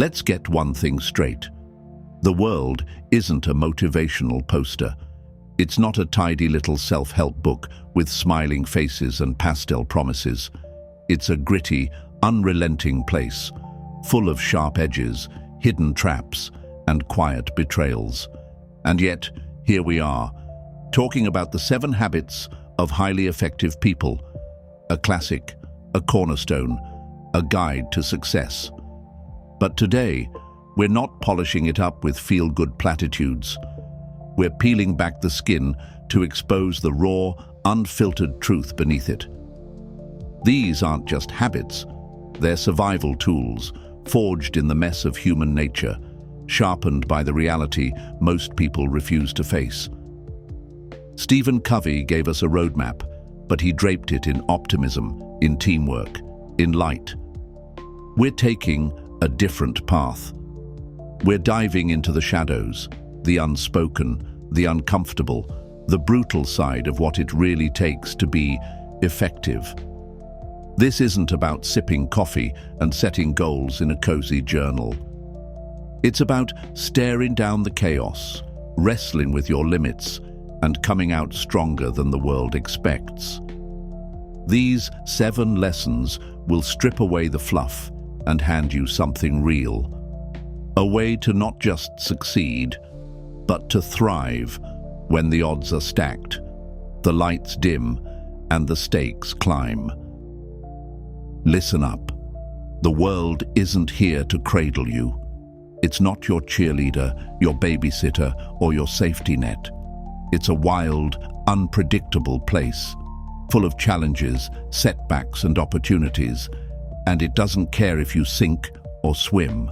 Let's get one thing straight. The world isn't a motivational poster. It's not a tidy little self-help book with smiling faces and pastel promises. It's a gritty, unrelenting place, full of sharp edges, hidden traps, and quiet betrayals. And yet, here we are, talking about the 7 habits of highly effective people. A classic, a cornerstone, a guide to success. But today, we're not polishing it up with feel-good platitudes. We're peeling back the skin to expose the raw, unfiltered truth beneath it. These aren't just habits, they're survival tools, forged in the mess of human nature, sharpened by the reality most people refuse to face. Stephen Covey gave us a roadmap, but he draped it in optimism, in teamwork, in light. We're taking a different path. We're diving into the shadows, the unspoken, the uncomfortable, the brutal side of what it really takes to be effective. This isn't about sipping coffee and setting goals in a cozy journal. It's about staring down the chaos, wrestling with your limits, and coming out stronger than the world expects. These 7 lessons will strip away the fluff and hand you something real. A way to not just succeed, but to thrive when the odds are stacked, the lights dim, and the stakes climb. Listen up. The world isn't here to cradle you. It's not your cheerleader, your babysitter, or your safety net. It's a wild, unpredictable place, full of challenges, setbacks, and opportunities, and it doesn't care if you sink or swim.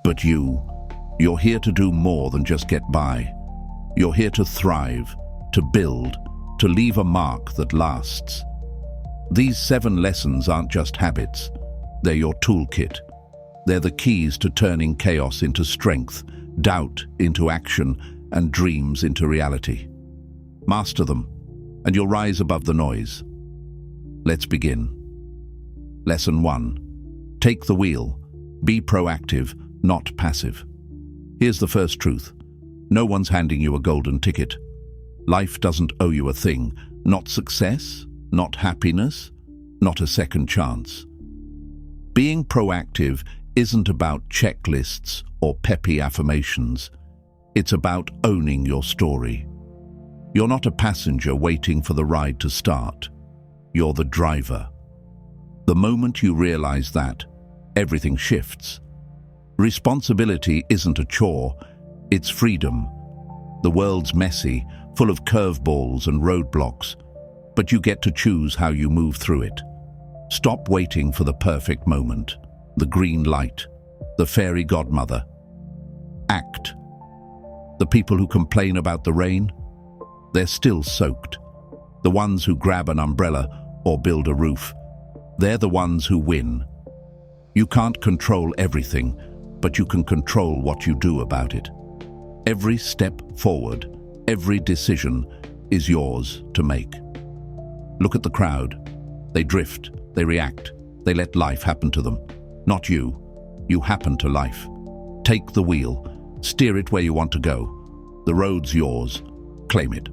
But you're here to do more than just get by. You're here to thrive, to build, to leave a mark that lasts. These 7 lessons aren't just habits. They're your toolkit. They're the keys to turning chaos into strength, doubt into action, and dreams into reality. Master them, and you'll rise above the noise. Let's begin. Lesson 1. Take the wheel. Be proactive, not passive. Here's the first truth. No one's handing you a golden ticket. Life doesn't owe you a thing. Not success, not happiness, not a second chance. Being proactive isn't about checklists or peppy affirmations. It's about owning your story. You're not a passenger waiting for the ride to start. You're the driver. The moment you realize that, everything shifts. Responsibility isn't a chore, it's freedom. The world's messy, full of curveballs and roadblocks, but you get to choose how you move through it. Stop waiting for the perfect moment, the green light, the fairy godmother. Act. The people who complain about the rain, they're still soaked. The ones who grab an umbrella or build a roof, they're the ones who win. You can't control everything, but you can control what you do about it. Every step forward, every decision is yours to make. Look at the crowd. They drift, they react, they let life happen to them. Not you. You happen to life. Take the wheel, steer it where you want to go. The road's yours. Claim it.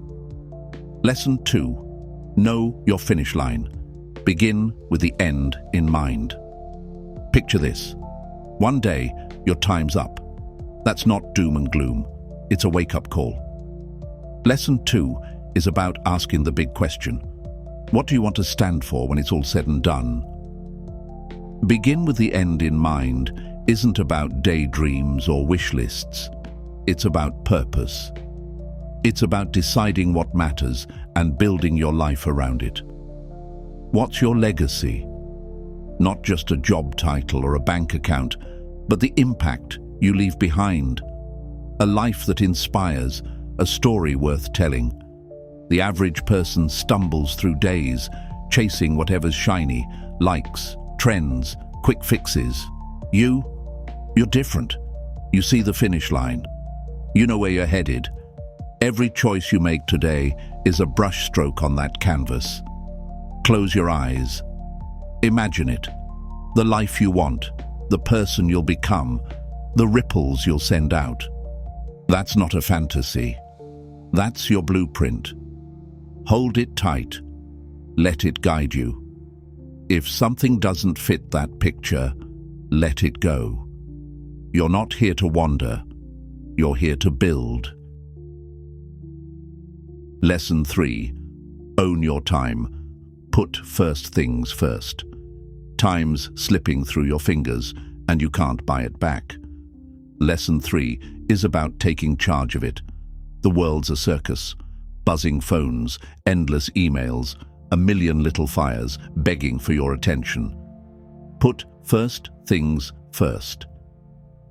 Lesson 2. Know your finish line. Begin with the end in mind. Picture this. One day, your time's up. That's not doom and gloom. It's a wake-up call. Lesson 2 is about asking the big question. What do you want to stand for when it's all said and done? Begin with the end in mind isn't about daydreams or wish lists. It's about purpose. It's about deciding what matters and building your life around it. What's your legacy? Not just a job title or a bank account, but the impact you leave behind. A life that inspires, a story worth telling. The average person stumbles through days, chasing whatever's shiny, likes, trends, quick fixes. You're different. You see the finish line. You know where you're headed. Every choice you make today is a brushstroke on that canvas. Close your eyes. Imagine it. The life you want, the person you'll become, the ripples you'll send out. That's not a fantasy. That's your blueprint. Hold it tight. Let it guide you. If something doesn't fit that picture, let it go. You're not here to wander. You're here to build. Lesson 3. Own your time. Put first things first. Time's slipping through your fingers and you can't buy it back. Lesson 3 is about taking charge of it. The world's a circus. Buzzing phones, endless emails, a million little fires begging for your attention. Put first things first.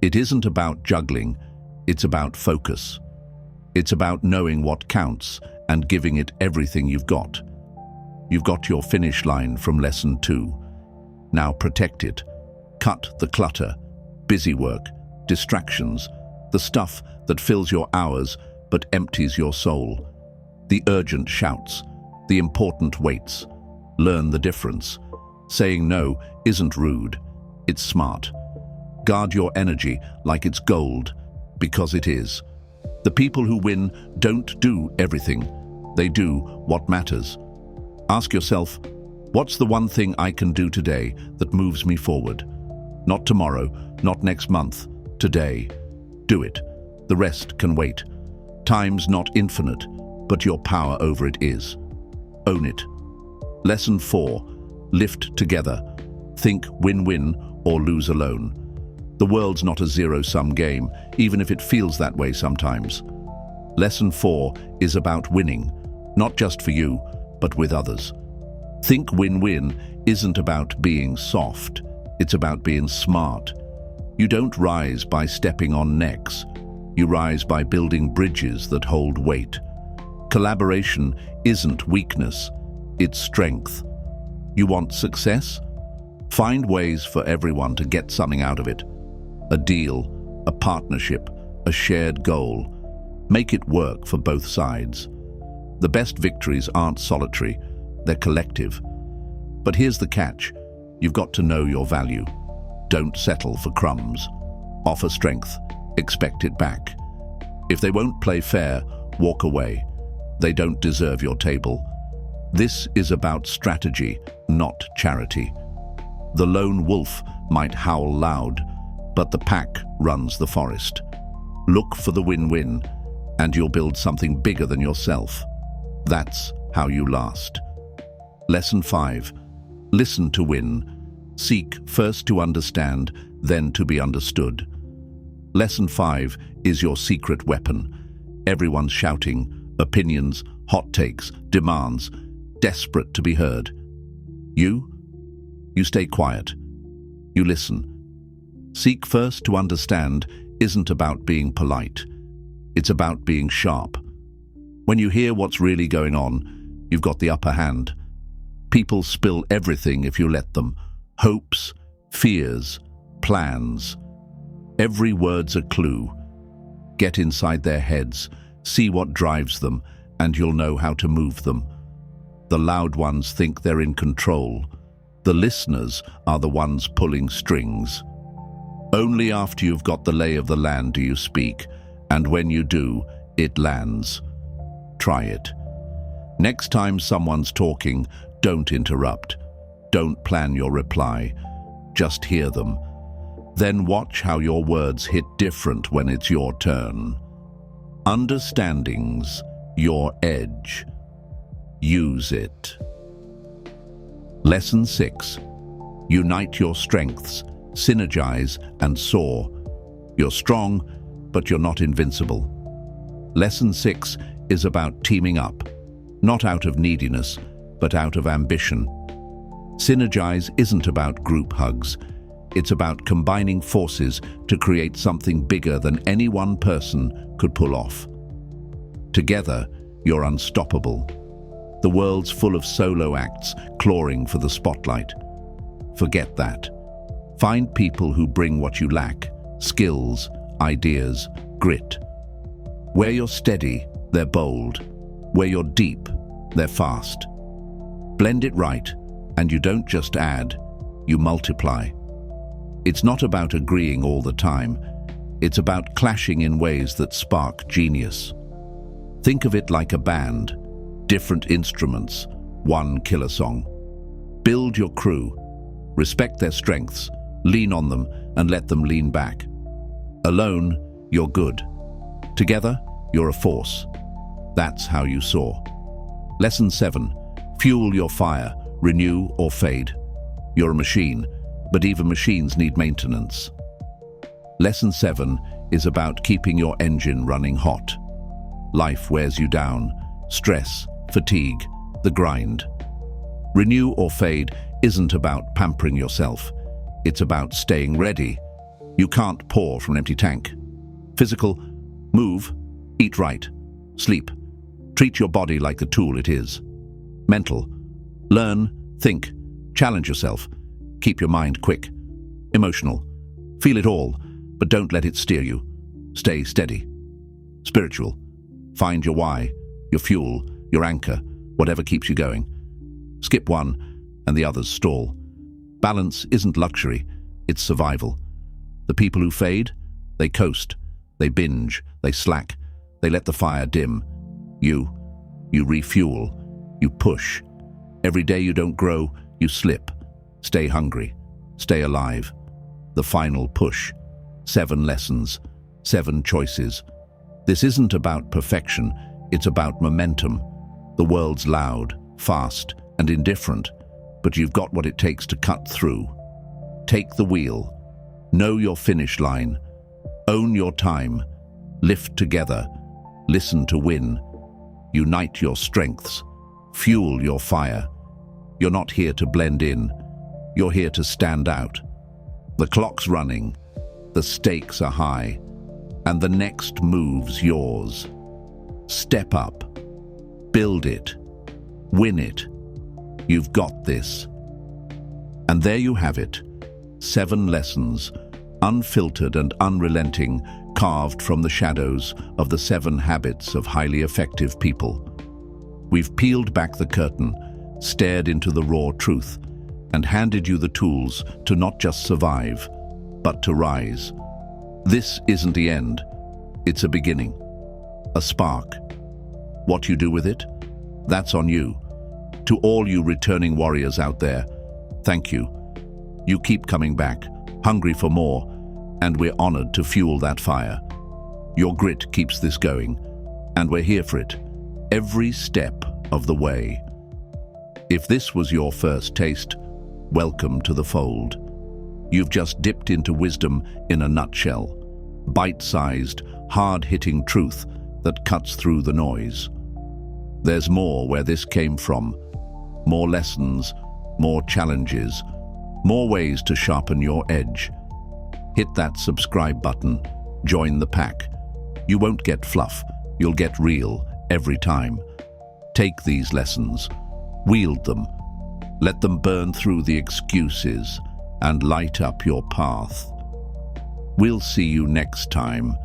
It isn't about juggling, it's about focus. It's about knowing what counts and giving it everything you've got. You've got your finish line from lesson 2. Now protect it. Cut the clutter, busy work, distractions, the stuff that fills your hours but empties your soul. The urgent shouts, the important waits. Learn the difference. Saying no isn't rude, it's smart. Guard your energy like it's gold, because it is. The people who win don't do everything. They do what matters. Ask yourself, what's the one thing I can do today that moves me forward? Not tomorrow, not next month, today. Do it. The rest can wait. Time's not infinite, but your power over it is. Own it. Lesson 4. Lift together. Think win-win or lose alone. The world's not a zero-sum game, even if it feels that way sometimes. Lesson 4 is about winning, not just for you, but with others. Think win-win isn't about being soft, it's about being smart. You don't rise by stepping on necks. You rise by building bridges that hold weight. Collaboration isn't weakness, it's strength. You want success? Find ways for everyone to get something out of it. A deal, a partnership, a shared goal. Make it work for both sides. The best victories aren't solitary, they're collective. But here's the catch. You've got to know your value. Don't settle for crumbs. Offer strength, expect it back. If they won't play fair, walk away. They don't deserve your table. This is about strategy, not charity. The lone wolf might howl loud, but the pack runs the forest. Look for the win-win, and you'll build something bigger than yourself. That's how you last. Lesson 5. Listen to win. Seek first to understand, then to be understood. Lesson 5 is your secret weapon. Everyone's shouting, opinions, hot takes, demands, desperate to be heard. You stay quiet. You listen. Seek first to understand isn't about being polite. It's about being sharp. When you hear what's really going on, you've got the upper hand. People spill everything if you let them. Hopes, fears, plans. Every word's a clue. Get inside their heads, see what drives them, and you'll know how to move them. The loud ones think they're in control. The listeners are the ones pulling strings. Only after you've got the lay of the land do you speak, and when you do, it lands. Try it. Next time someone's talking, don't interrupt. Don't plan your reply. Just hear them. Then watch how your words hit different when it's your turn. Understanding's your edge. Use it. Lesson 6. Unite your strengths, synergize and soar. You're strong, but you're not invincible. Lesson 6 is about teaming up, not out of neediness, but out of ambition. Synergize isn't about group hugs. It's about combining forces to create something bigger than any one person could pull off. Together, you're unstoppable. The world's full of solo acts clawing for the spotlight. Forget that. Find people who bring what you lack: skills, ideas, grit. Where you're steady, they're bold. Where you're deep, they're fast. Blend it right, and you don't just add, you multiply. It's not about agreeing all the time. It's about clashing in ways that spark genius. Think of it like a band, different instruments, one killer song. Build your crew, respect their strengths, lean on them and let them lean back. Alone, you're good. Together, you're a force. That's how you soar. Lesson 7. Fuel your fire, renew or fade. You're a machine, but even machines need maintenance. Lesson 7 is about keeping your engine running hot. Life wears you down, stress, fatigue, the grind. Renew or fade isn't about pampering yourself. It's about staying ready. You can't pour from an empty tank. Physical, move, eat right, sleep. Treat your body like the tool it is. Mental, learn, think, challenge yourself. Keep your mind quick. Emotional, feel it all, but don't let it steer you. Stay steady. Spiritual, find your why, your fuel, your anchor, whatever keeps you going. Skip one and the others stall. Balance isn't luxury, it's survival. The people who fade, they coast, they binge, they slack, they let the fire dim. You refuel, you push. Every day you don't grow, you slip. Stay hungry, stay alive. The final push. 7 lessons, 7 choices. This isn't about perfection, it's about momentum. The world's loud, fast, and indifferent, but you've got what it takes to cut through. Take the wheel. Know your finish line. Own your time. Lift together. Listen to win. Unite your strengths. Fuel your fire. You're not here to blend in. You're here to stand out. The clock's running. The stakes are high. And the next move's yours. Step up. Build it. Win it. You've got this. And there you have it. 7 lessons, unfiltered and unrelenting, carved from the shadows of the 7 habits of highly effective people. We've peeled back the curtain, stared into the raw truth, and handed you the tools to not just survive, but to rise. This isn't the end. It's a beginning. A spark. What you do with it? That's on you. To all you returning warriors out there, thank you. You keep coming back, hungry for more, and we're honored to fuel that fire. Your grit keeps this going, and we're here for it, every step of the way. If this was your first taste, welcome to the fold. You've just dipped into wisdom in a nutshell, bite-sized, hard-hitting truth that cuts through the noise. There's more where this came from, more lessons, more challenges, more ways to sharpen your edge. Hit that subscribe button, join the pack. You won't get fluff, you'll get real every time. Take these lessons, wield them, let them burn through the excuses and light up your path. We'll see you next time.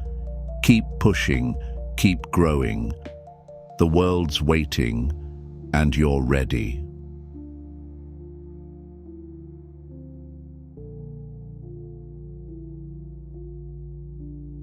Keep pushing, keep growing. The world's waiting, and you're ready.